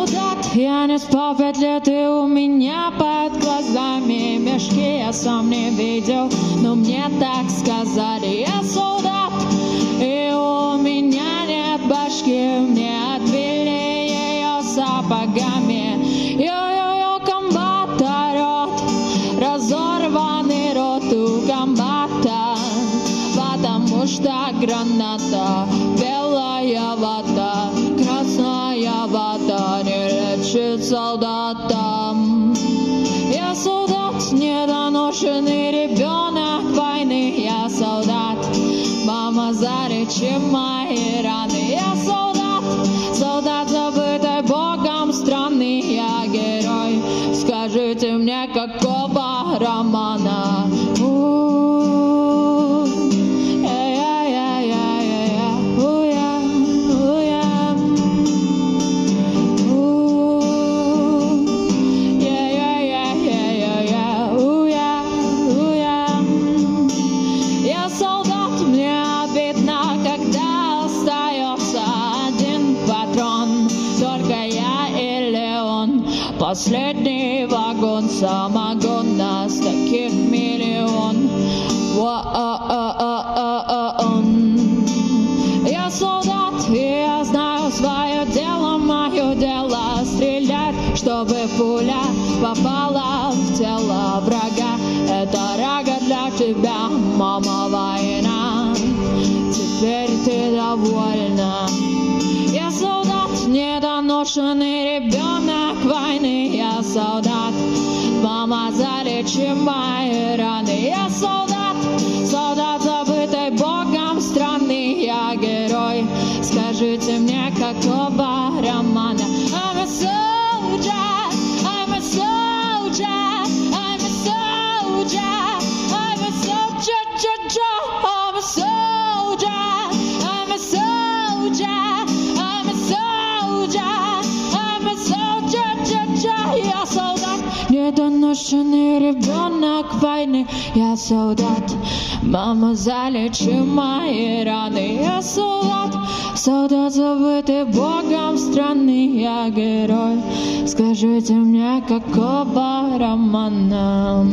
солдат, я не спал 5 лет, и у меня под глазами мешки я сам не видел, но мне так сказали. Я солдат, и у меня нет башки, мне отбили ее сапогами. Йо-йо-йо, комбат орет, разорванный рот у комбата, потому что граната, белая вода, красная вода не лечит солдата. Я солдат, недоношенный ребенок войны. Я солдат, мама, залечи мои раны. Я солдат, солдат, забытый Богом страны. Я герой, скажите мне, какого романа? Последний вагон самогона, с таких миллион. Я солдат, и я знаю свое дело, мое дело стрелять, чтобы пуля попала в тело врага. Это рага для тебя, мама, война. Теперь ты довольна. Я солдат, недоношенный ребенок войны. Я солдат, мама, залечи мои раны. Я солдат, солдат, забытый Богом страны. Я герой, скажите мне, какого романа? I'm a soldier, I'm a soldier, I'm a soldier, I'm a soldier, I'm a soldier, I'm a soldier, I'm a soldier, I'm a soldier. Я солдат, недоношенный ребенок войны. Я солдат, мама, залечи мои раны. Я солдат, солдат, забытый Богом страны. Я герой, скажите мне, какого романа?